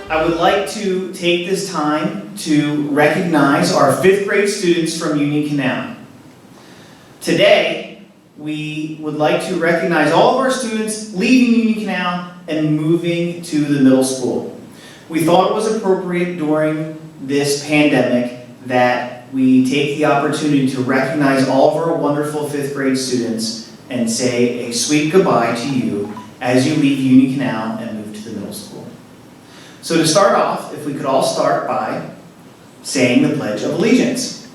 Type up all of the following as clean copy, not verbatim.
I would like to take this time to recognize our 5th grade students from Union Canal. Today, we would like to recognize all of our students leaving Union Canal and moving to the middle school. We thought it was appropriate during this pandemic that we take the opportunity to recognize all of our wonderful 5th grade students and say a sweet goodbye to you as you leave Union Canal and move to the middle school. So to start off, if we could all start by saying the Pledge of Allegiance.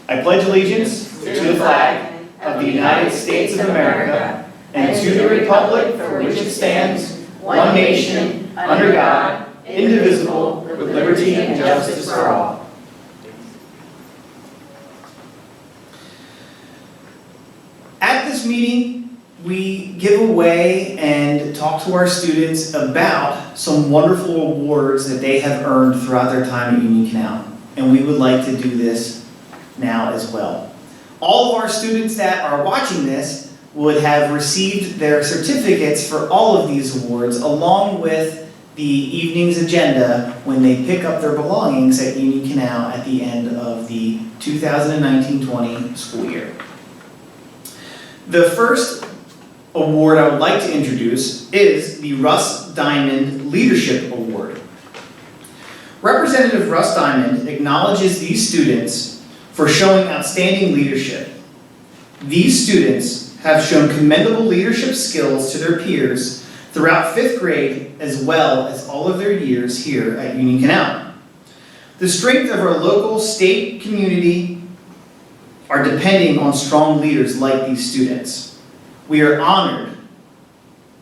I pledge allegiance to the flag of the United States of America and to the republic for which it stands, one nation, under God, indivisible, with liberty and justice for all. At this meeting, we give away and talk to our students about some wonderful awards that they have earned throughout their time at Union Canal. And we would like to do this now as well. All of our students that are watching this would have received their certificates for all of these awards along with the evening's agenda when they pick up their belongings at Union Canal at the end of the 2019-20 school year. The first award I would like to introduce is the Russ Diamond Leadership Award. Representative Russ Diamond acknowledges these students for showing outstanding leadership. These students have shown commendable leadership skills to their peers throughout 5th grade as well as all of their years here at Union Canal. The strength of our local, state, community are depending on strong leaders like these students. We are honored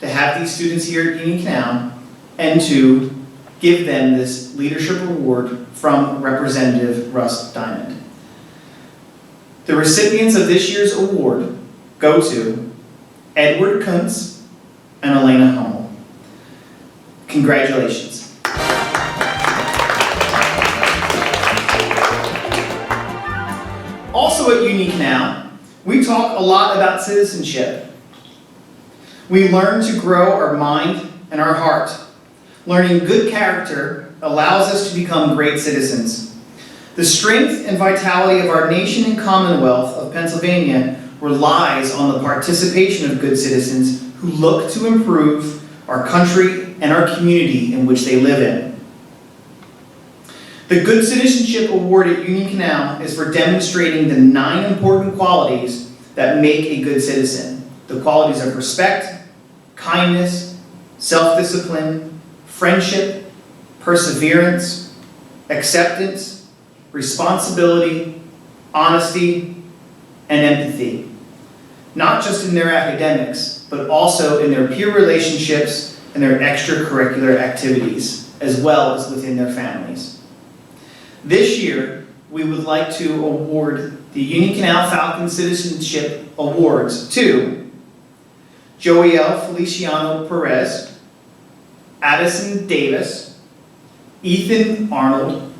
to have these students here at Union Canal and to give them this leadership award from Representative Russ Diamond. The recipients of this year's award go to Edward Kuntz and Elena Hummel. Congratulations. Also at Union Canal, we talk a lot about citizenship. We learn to grow our mind and our heart. Learning good character allows us to become great citizens. The strength and vitality of our nation and Commonwealth of Pennsylvania relies on the participation of good citizens who look to improve our country and our community in which they live in. The Good Citizenship Award at Union Canal is for demonstrating the 9 important qualities that make a good citizen. The qualities of respect, kindness, self-discipline, friendship, perseverance, acceptance, responsibility, honesty, and empathy. Not just in their academics, but also in their peer relationships and their extracurricular activities, as well as within their families. This year, we would like to award the Union Canal Falcon Citizenship Awards to Joel Feliciano Perez, Addison Davis, Ethan Arnold,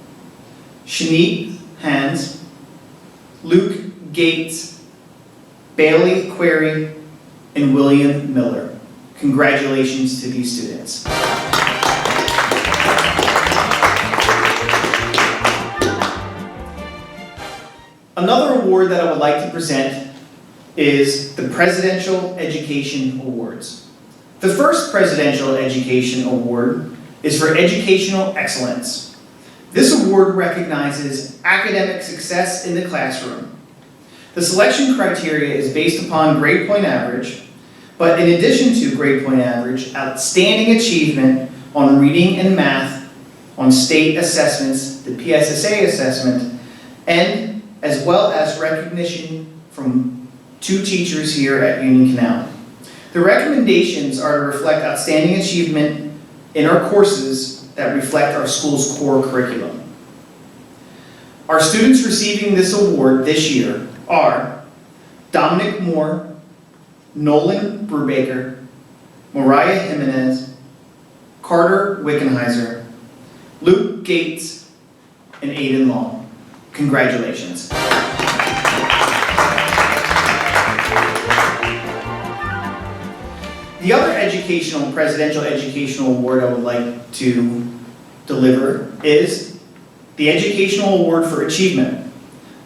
Shanique Hans, Luke Gates, Bailey Query, and William Miller. Congratulations to these students. Another award that I would like to present is the Presidential Education Awards. The first Presidential Education Award is for educational excellence. This award recognizes academic success in the classroom. The selection criteria is based upon grade point average, but in addition to grade point average, outstanding achievement on reading and math, on state assessments, the PSSA assessment, and as well as recognition from 2 teachers here at Union Canal. The recommendations are to reflect outstanding achievement in our courses that reflect our school's core curriculum. Our students receiving this award this year are Dominic Moore, Nolan Brubaker, Mariah Jimenez, Carter Wickenheiser, Luke Gates, and Aiden Long. Congratulations. The other presidential educational award I would like to deliver is the Educational Award for Achievement.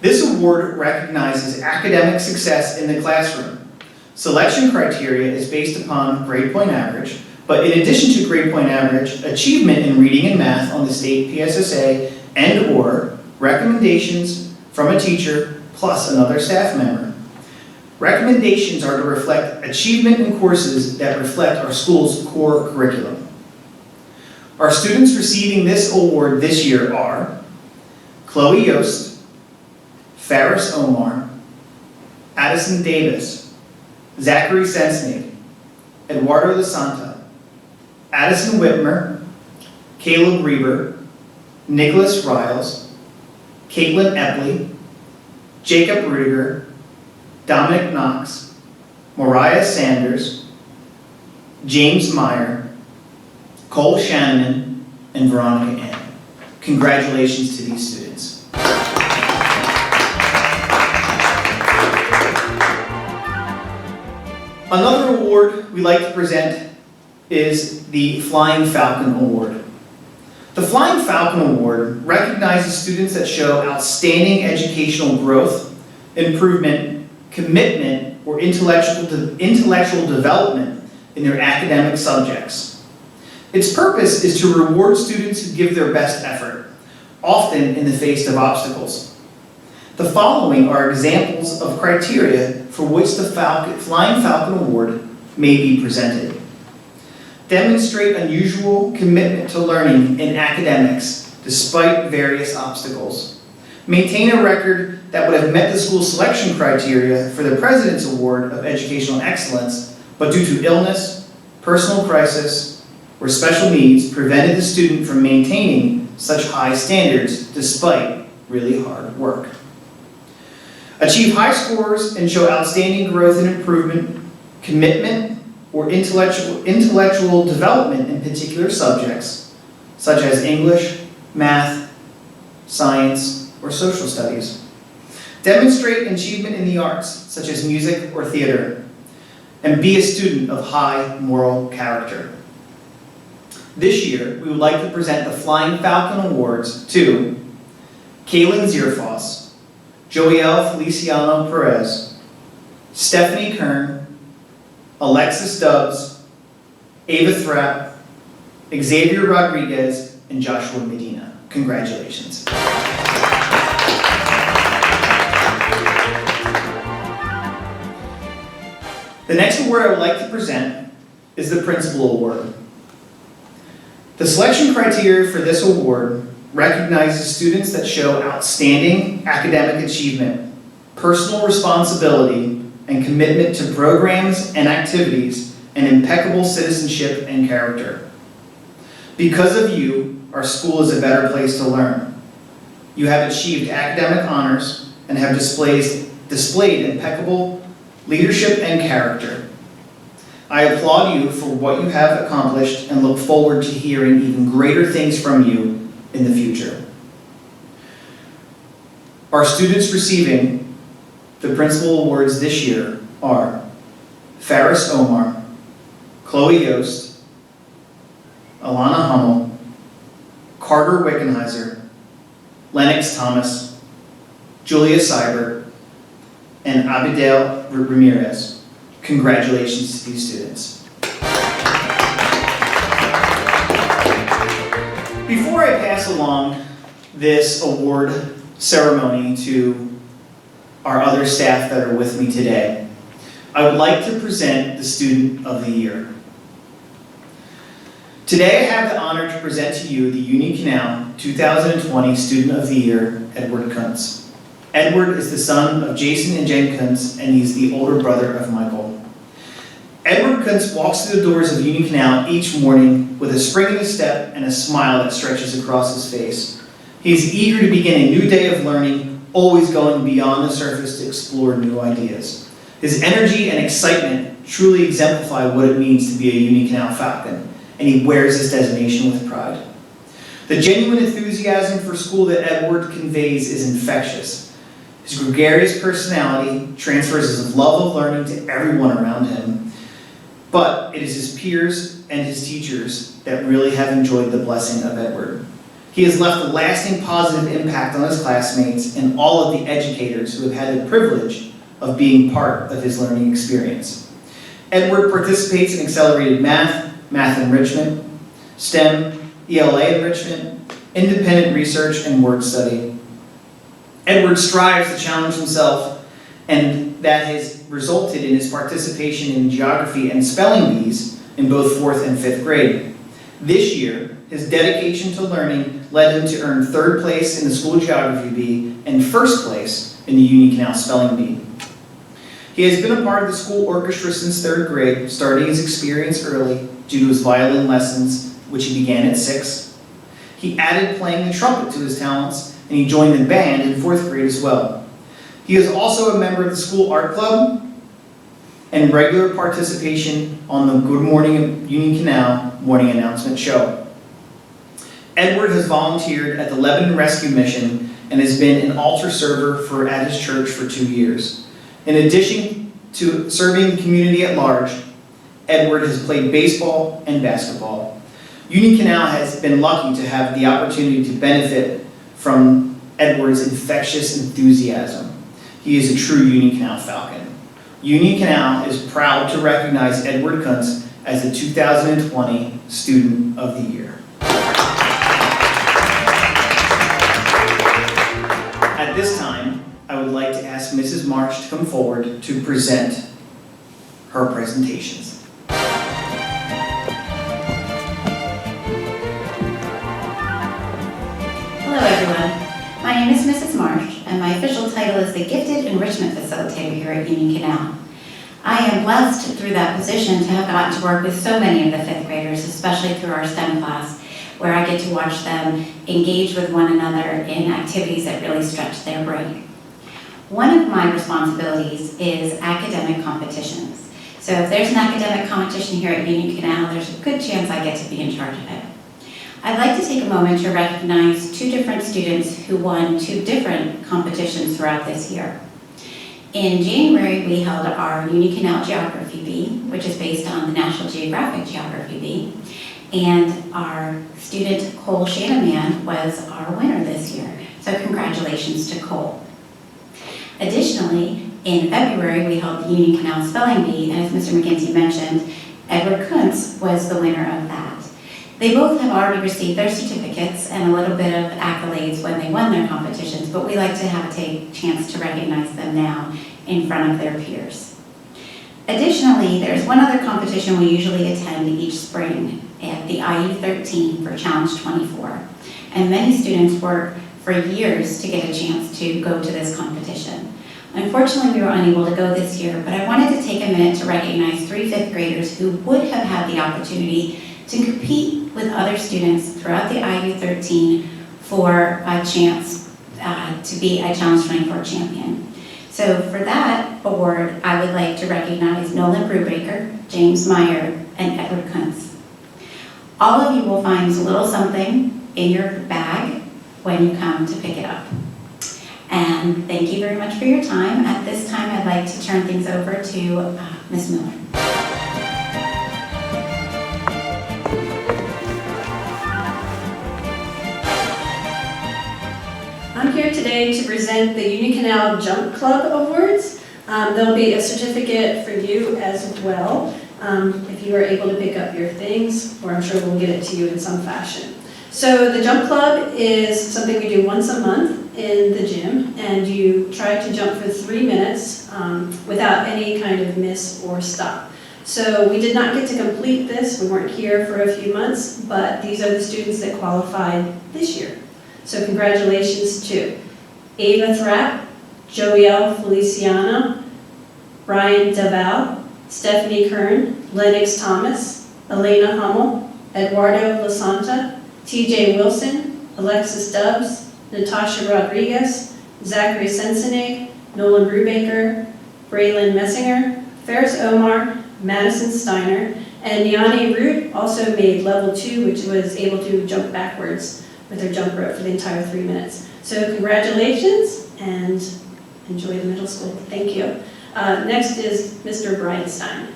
This award recognizes academic success in the classroom. Selection criteria is based upon grade point average, but in addition to grade point average, achievement in reading and math on the state PSSA and/or recommendations from a teacher plus another staff member. Recommendations are to reflect achievement in courses that reflect our school's core curriculum. Our students receiving this award this year are Chloe Yost, Faris Omar, Addison Davis, Zachary Sensnade, Eduardo LaSanta, Addison Whitmer, Caleb Reber, Nicholas Riles, Caitlin Epley, Jacob Rudiger, Dominic Knox, Mariah Sanders, James Meyer, Cole Shannon, and Veronica Ann. Congratulations to these students. Another award we like to present is the Flying Falcon Award. The Flying Falcon Award recognizes students that show outstanding educational growth, improvement, commitment, or intellectual development in their academic subjects. Its purpose is to reward students who give their best effort, often in the face of obstacles. The following are examples of criteria for which the Flying Falcon Award may be presented. Demonstrate unusual commitment to learning in academics despite various obstacles. Maintain a record that would have met the school selection criteria for the President's Award of Educational Excellence, but due to illness, personal crisis, or special needs prevented the student from maintaining such high standards despite really hard work. Achieve high scores and show outstanding growth and improvement, commitment, or intellectual development in particular subjects, such as English, math, science, or social studies. Demonstrate achievement in the arts, such as music or theater, and be a student of high moral character. This year, we would like to present the Flying Falcon Awards to Kaylin Zierfoss, Joel Feliciano Perez, Stephanie Kern, Alexis Stubbs, Ava Thrapp, Xavier Rodriguez, and Joshua Medina. Congratulations. The next award I would like to present is the Principal Award. The selection criteria for this award recognizes students that show outstanding academic achievement, personal responsibility, and commitment to programs and activities, and impeccable citizenship and character. Because of you, our school is a better place to learn. You have achieved academic honors and have displayed impeccable leadership and character. I applaud you for what you have accomplished and look forward to hearing even greater things from you in the future. Our students receiving the Principal Awards this year are Faris Omar, Chloe Yost, Alana Hummel, Carter Wickenheiser, Lennox Thomas, Julia Seibert, and Abidel Ramirez. Congratulations to these students. Before I pass along this award ceremony to our other staff that are with me today, I would like to present the Student of the Year. Today I have the honor to present to you the Union Canal 2020 Student of the Year, Edward Kuntz. Edward is the son of Jason and Jen Kuntz, and he's the older brother of Michael. Edward Kuntz walks through the doors of Union Canal each morning with a spring in his step and a smile that stretches across his face. He is eager to begin a new day of learning, always going beyond the surface to explore new ideas. His energy and excitement truly exemplify what it means to be a Union Canal Falcon, and he wears this designation with pride. The genuine enthusiasm for school that Edward conveys is infectious. His gregarious personality transfers his love of learning to everyone around him. but it is his peers and his teachers that really have enjoyed the blessing of Edward. He has left a lasting positive impact on his classmates and all of the educators who have had the privilege of being part of his learning experience. Edward participates in accelerated math, math enrichment, STEM, ELA enrichment, independent research, and word study. Edward strives to challenge himself, and that has resulted in his participation in geography and spelling bees in both 4th and 5th grade. This year, his dedication to learning led him to earn 3rd place in the school geography bee and 1st place in the Union Canal spelling bee. He has been a part of the school orchestra since 3rd grade, starting his experience early due to his violin lessons, which he began at 6. He added playing the trumpet to his talents, and he joined the band in 4th grade as well. He is also a member of the school art club and regular participation on the Good Morning Union Canal morning announcement show. Edward has volunteered at the Lebanon Rescue Mission and has been an altar server at his church for 2 years. In addition to serving the community at large, Edward has played baseball and basketball. Union Canal has been lucky to have the opportunity to benefit from Edward's infectious enthusiasm. He is a true Union Canal Falcon. Union Canal is proud to recognize Edward Kuntz as the 2020 Student of the Year. At this time, I would like to ask Mrs. Marsh to come forward to present her presentations. Hello everyone, my name is Mrs. Marsh and my official title is the Gifted Enrichment Facilitator here at Union Canal. I am blessed through that position to have gotten to work with so many of the 5th graders, especially through our STEM class, where I get to watch them engage with one another in activities that really stretch their brain. One of my responsibilities is academic competitions. So if there's an academic competition here at Union Canal, there's a good chance I get to be in charge of it. I'd like to take a moment to recognize 2 different students who won 2 different competitions throughout this year. In January, we held our Union Canal Geography Bee, which is based on the National Geographic Geography Bee, and our student Cole Shanaman was our winner this year. So congratulations to Cole. Additionally, in February, we held the Union Canal Spelling Bee, and as Mr. McGinty mentioned, Edward Kuntz was the winner of that. They both have already received their certificates and a little bit of accolades when they won their competitions, but we like to have a chance to recognize them now in front of their peers. Additionally, there's one other competition we usually attend each spring at the IU13 for Challenge 24, and many students work for years to get a chance to go to this competition. Unfortunately, we were unable to go this year, but I wanted to take a minute to recognize 3 5th graders who would have had the opportunity to compete with other students throughout the IU13 for a chance to be a Challenge 24 champion. So for that award, I would like to recognize Nolan Brubaker, James Meyer, and Edward Kuntz. All of you will find a little something in your bag when you come to pick it up. And thank you very much for your time. At this time, I'd like to turn things over to Ms. Miller. I'm here today to present the Union Canal Jump Club Awards. There'll be a certificate for you as well if you are able to pick up your things, or I'm sure we'll get it to you in some fashion. So the Jump Club is something we do once a month in the gym, and you try to jump for 3 minutes without any kind of miss or stop. So we did not get to complete this, we weren't here for a few months, but these are the students that qualified this year. So congratulations to Ava Thrapp, Joelle Feliciano, Brian Deval, Stephanie Kern, Lennox Thomas, Elena Hummel, Eduardo Lasanta, TJ Wilson, Alexis Stubbs, Natasha Rodriguez, Zachary Sensenig, Nolan Brubaker, Braylon Messinger, Ferris Omar, Madison Steiner, and Niani Root also made level 2, which was able to jump backwards with her jump rope for the entire 3 minutes. So congratulations and enjoy the middle school. Thank you. Next is Mr. Brian Stein.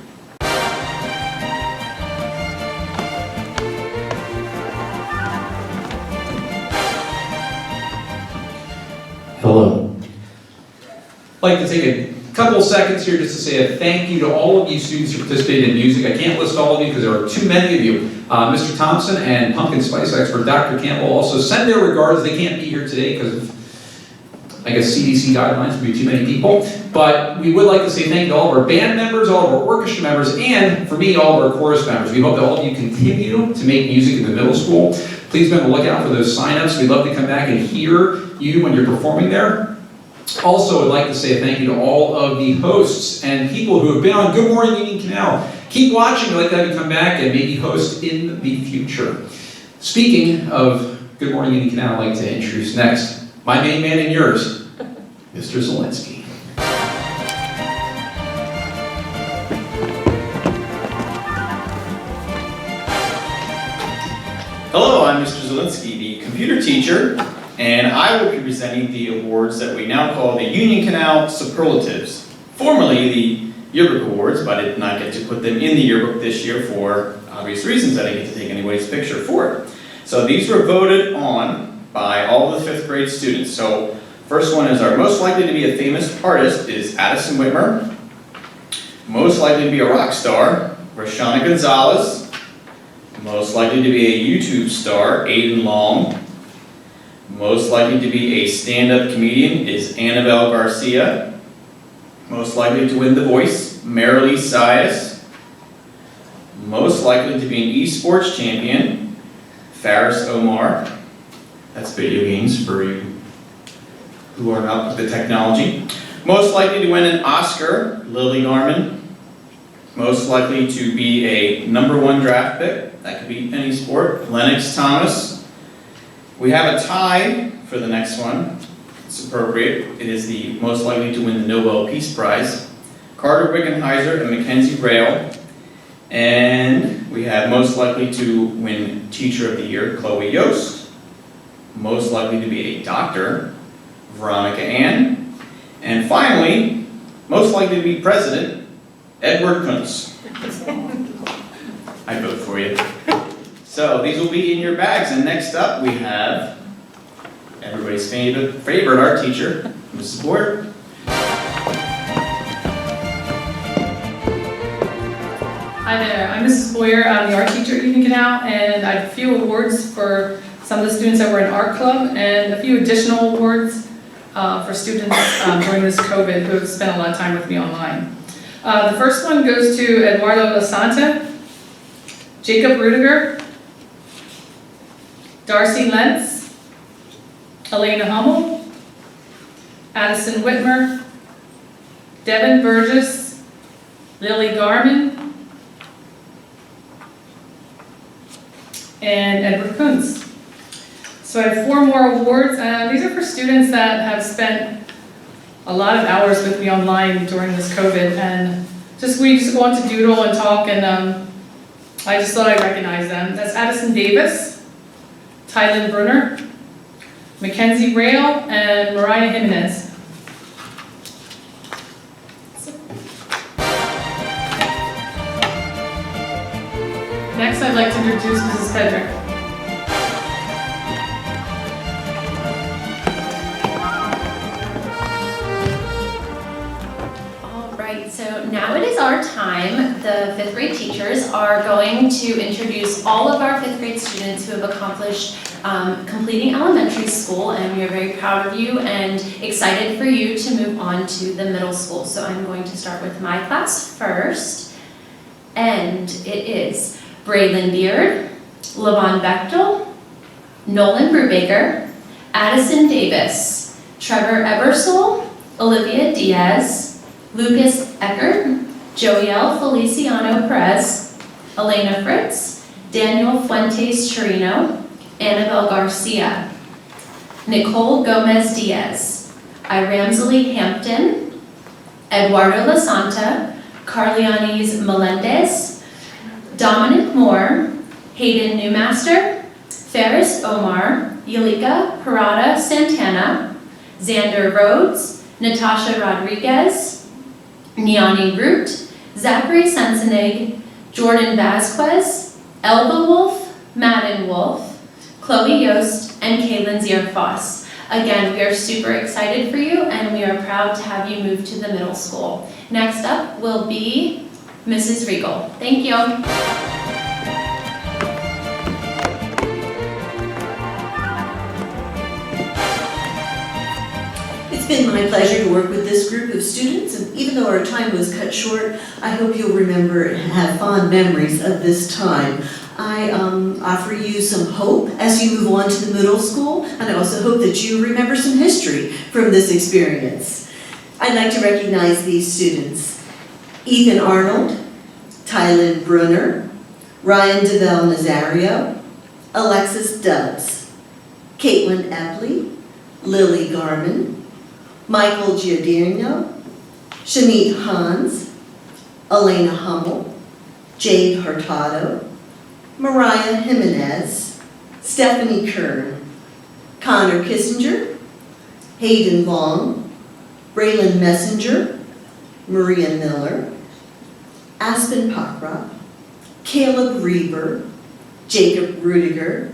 like to take a couple of seconds here just to say a thank you to all of you students who participated in music. I can't list all of you because there are too many of you. Mr. Thompson and pumpkin spice expert Dr. Campbell also send their regards. They can't be here today because of, I guess, CDC guidelines would be too many people. But we would like to say thank you to all of our band members, all of our orchestra members, and for me, all of our chorus members. We hope that all of you continue to make music in the middle school. Please be on the lookout for those sign-ups. We'd love to come back and hear you when you're performing there. Also, I'd like to say a thank you to all of the hosts and people who have been on Good Morning Union Canal. Keep watching. I'd like to have you come back and maybe host in the future. Speaking of Good Morning Union Canal, I'd like to introduce next my main man and yours, Mr. Zielinski. Hello, I'm Mr. Zielinski, the computer teacher, and I will be presenting the awards that we now call the Union Canal Superlatives. Formerly the Yearbook Awards, but I did not get to put them in the yearbook this year for obvious reasons. I didn't get to take anybody's picture for it. So these were voted on by all of the 5th grade students. So first one is our most likely to be a famous artist is Addison Whitmer. Most likely to be a rock star, Rashana Gonzalez. Most likely to be a YouTube star, Aiden Long. Most likely to be a stand-up comedian is Annabelle Garcia. Most likely to win The Voice, Marilee Sias. Most likely to be an esports champion, Faris Omar. That's video games for you who are up with the technology. Most likely to win an Oscar, Lily Garman. Most likely to be a #1 draft pick, that could be any sport, Lennox Thomas. We have a tie for the next one. It's appropriate. It is the most likely to win the Nobel Peace Prize, Carter Wickenheiser and Mackenzie Rail. And we have most likely to win Teacher of the Year, Chloe Yost. Most likely to be a doctor, Veronica Ann. And finally, most likely to be president, Edward Kuntz. I vote for you. So these will be in your bags, and next up we have everybody's favorite art teacher, Mrs. Boyer. Hi there, I'm Mrs. Boyer. I'm the art teacher at Union Canal, and I have a few awards for some of the students that were in art club, and a few additional awards for students during this COVID who have spent a lot of time with me online. The first one goes to Eduardo Lasanta, Jacob Rudiger, Darcy Lentz, Elena Hummel, Addison Whitmer, Devin Burgess, Lily Garman, and Edward Kuntz. So I have 4 more awards. These are for students that have spent a lot of hours with me online during this COVID, and we just go on to doodle and talk, and I just thought I'd recognize them. That's Addison Davis, Tylen Brunner, Mackenzie Rail, and Mariah Jimenez. Next, I'd like to introduce Mrs. Pedrick. So now it is our time. The 5th grade teachers are going to introduce all of our 5th grade students who have accomplished completing elementary school, and we are very proud of you and excited for you to move on to the middle school. So I'm going to start with my class first, and it is Braylon Beard, Levon Bechtel, Nolan Brubaker, Addison Davis, Trevor Ebersole, Olivia Diaz, Lucas Eckert, Joel Feliciano Perez, Elena Fritz, Daniel Fuentes Chirino, Annabelle Garcia, Nicole Gomez Diaz, Iramsely Hampton, Eduardo Lasanta, Carlianis Melendez, Dominic Moore, Hayden Newmaster, Ferris Omar, Yulika Parada Santana, Xander Rhodes, Natasha Rodriguez, Niani Root, Zachary Sensenig, Jordan Vasquez, Elba Wolf, Madden Wolf, Chloe Yost, and Kaylin Zierfoss. Again, we are super excited for you and we are proud to have you move to the middle school. Next up will be Mrs. Riegel. Thank you. It's been my pleasure to work with this group of students, and even though our time was cut short, I hope you'll remember and have fond memories of this time. I offer you some hope as you move on to the middle school, and I also hope that you remember some history from this experience. I'd like to recognize these students: Ethan Arnold, Tylen Brunner, Ryan DeVell Nazario, Alexis Dubs, Caitlin Epley, Lily Garman, Michael Giordino, Shamit Hans, Elena Hummel, Jade Hurtado, Mariah Jimenez, Stephanie Kern, Connor Kissinger, Hayden Long, Braylon Messenger, Maria Miller, Aspen Pockrock, Caleb Reber, Jacob Rudiger,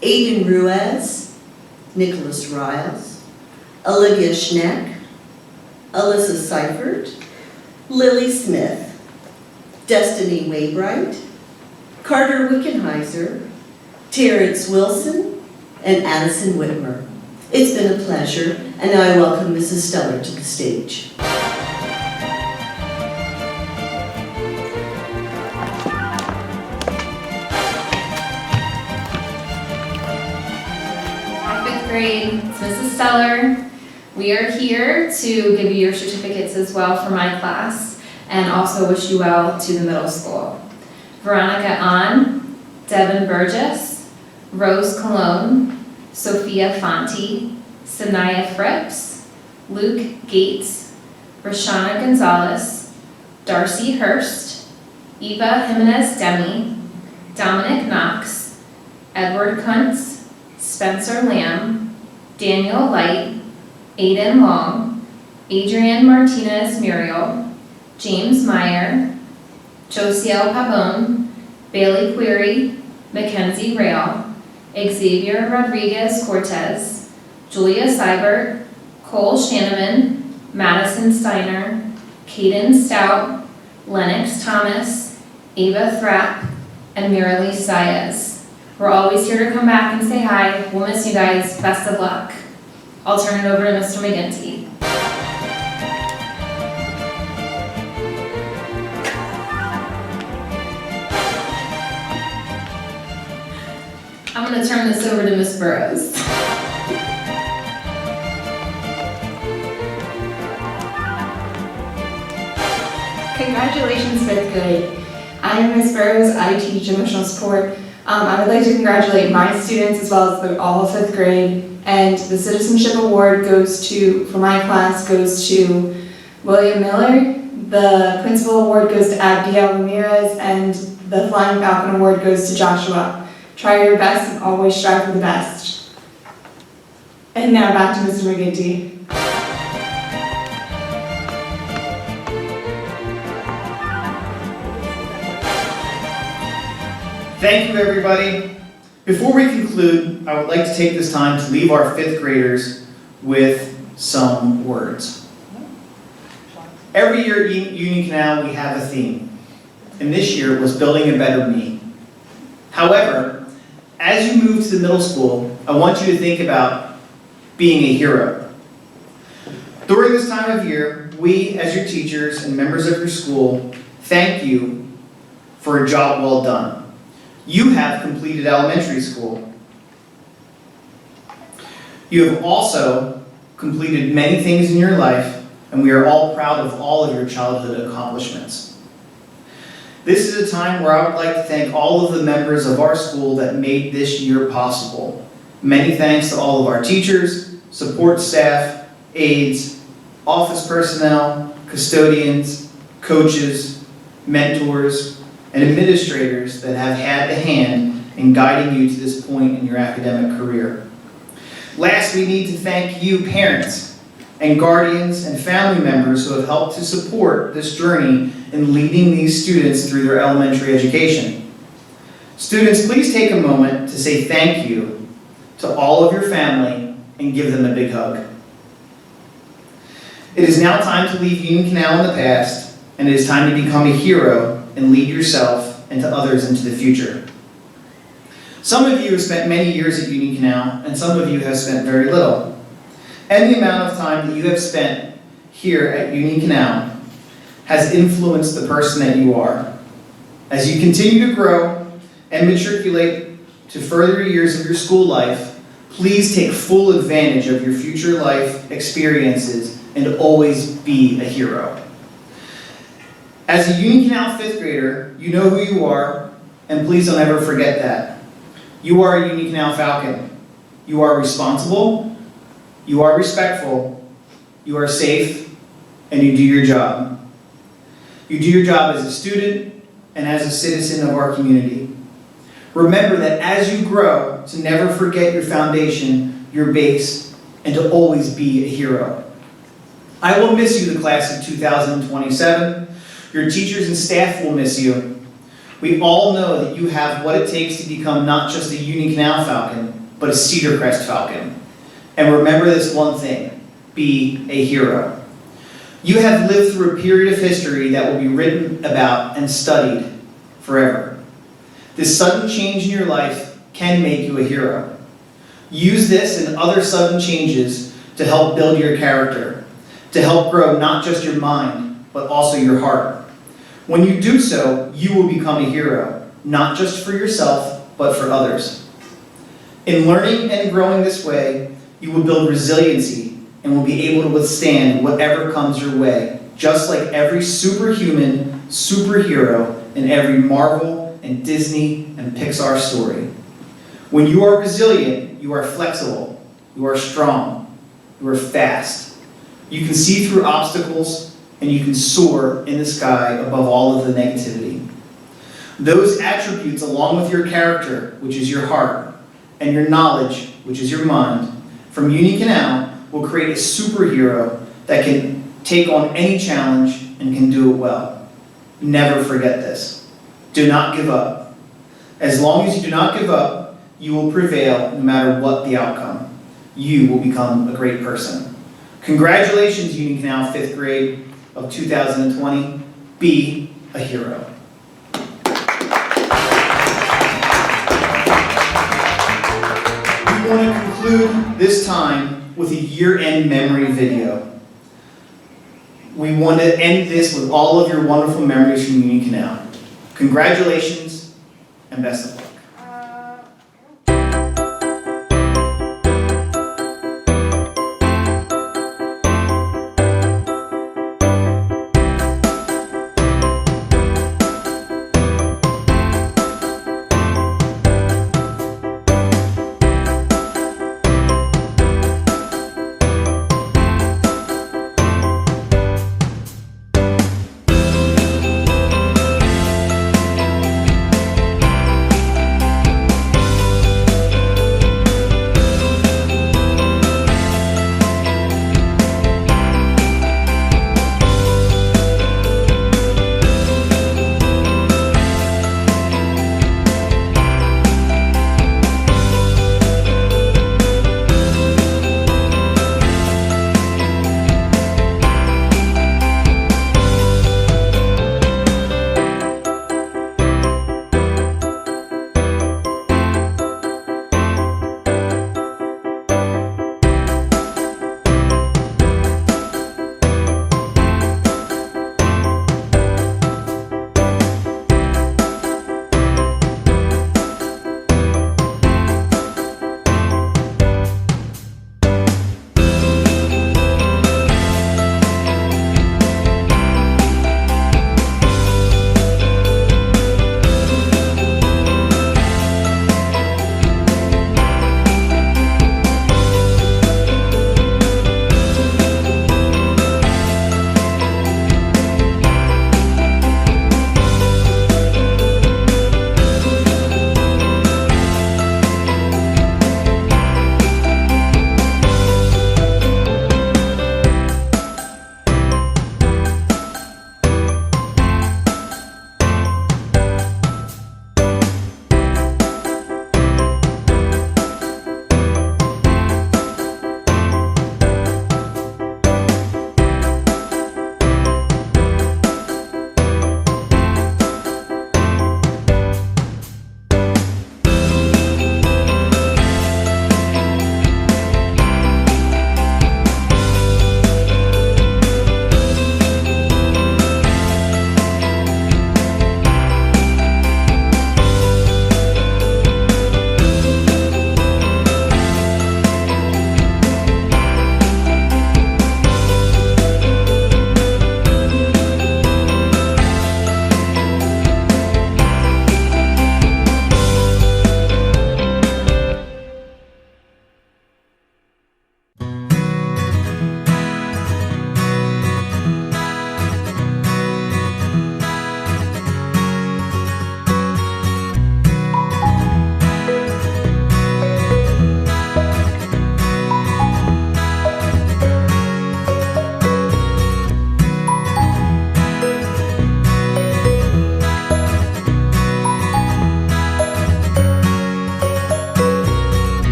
Aiden Ruiz, Nicholas Riles, Olivia Schneck, Alyssa Seifert, Lily Smith, Destiny Waybright, Carter Wickenheiser, Terrence Wilson, and Addison Whitmer. It's been a pleasure, and now I welcome Mrs. Stellar to the stage. Hi, fifth grade, it's Mrs. Stellar. We are here to give you your certificates as well for my class and also wish you well to the middle school. Veronica Ahn, Devin Burgess, Rose Colon, Sophia Fonte, Sanaya Fripps, Luke Gates, Rashana Gonzalez, Darcy Hurst, Eva Jimenez Demi, Dominic Knox, Edward Kuntz, Spencer Lamb, Daniel Light, Aiden Long, Adrienne Martinez Muriel, James Meyer, Josiel Pabon, Bailey Query, Mackenzie Rail, Xavier Rodriguez Cortez, Julia Seibert, Cole Shanneman, Madison Steiner, Caden Stout, Lennox Thomas, Ava Thrapp, and Miralee Saez. We're always here to come back and say hi. We'll miss you guys. Best of luck. I'll turn it over to Mr. McGinty. I'm going to turn this over to Ms. Burrows. Congratulations, fifth grade. I am Ms. Burrows. I teach emotional support. I would like to congratulate my students as well as all of fifth grade. And the Citizenship Award goes to, for my class, goes to William Miller. The Principal Award goes to Abdiel Ramirez, and the Flying Falcon Award goes to Joshua. Try your best and always strive for the best. And now back to Mr. McGinty. Thank you, everybody. Before we conclude, I would like to take this time to leave our fifth graders with some words. Every year at Union Canal, we have a theme, and this year was Building a Better Me. However, as you move to the middle school, I want you to think about being a hero. During this time of year, we, as your teachers and members of your school, thank you for a job well done. You have completed elementary school. You have also completed many things in your life, and we are all proud of all of your childhood accomplishments. This is a time where I would like to thank all of the members of our school that made this year possible. Many thanks to all of our teachers, support staff, aides, office personnel, custodians, coaches, mentors, and administrators that have had a hand in guiding you to this point in your academic career. Last, we need to thank you, parents and guardians and family members who have helped to support this journey in leading these students through their elementary education. Students, please take a moment to say thank you to all of your family and give them a big hug. It is now time to leave Union Canal in the past, and it is time to become a hero and lead yourself and to others into the future. Some of you have spent many years at Union Canal, and some of you have spent very little. And the amount of time that you have spent here at Union Canal has influenced the person that you are. As you continue to grow and matriculate to further years of your school life, please take full advantage of your future life experiences and always be a hero. As a Union Canal 5th grader, you know who you are, and please don't ever forget that. You are a Union Canal Falcon. You are responsible, you are respectful, you are safe, and you do your job. You do your job as a student and as a citizen of our community. Remember that as you grow, to never forget your foundation, your base, and to always be a hero. I will miss you, the class of 2027. Your teachers and staff will miss you. We all know that you have what it takes to become not just a Union Canal Falcon, but a Cedar Crest Falcon. And remember this one thing, be a hero. You have lived through a period of history that will be written about and studied forever. This sudden change in your life can make you a hero. Use this and other sudden changes to help build your character, to help grow not just your mind, but also your heart. When you do so, you will become a hero, not just for yourself, but for others. In learning and growing this way, you will build resiliency and will be able to withstand whatever comes your way, just like every superhuman, superhero in every Marvel and Disney and Pixar story. When you are resilient, you are flexible, you are strong, you are fast. You can see through obstacles, and you can soar in the sky above all of the negativity. Those attributes, along with your character, which is your heart, and your knowledge, which is your mind, from Union Canal will create a superhero that can take on any challenge and can do it well. Never forget this. Do not give up. As long as you do not give up, you will prevail no matter what the outcome. You will become a great person. Congratulations, Union Canal 5th grade of 2020. Be a hero. We want to conclude this time with a year-end memory video. We want to end this with all of your wonderful memories from Union Canal. Congratulations and best of luck.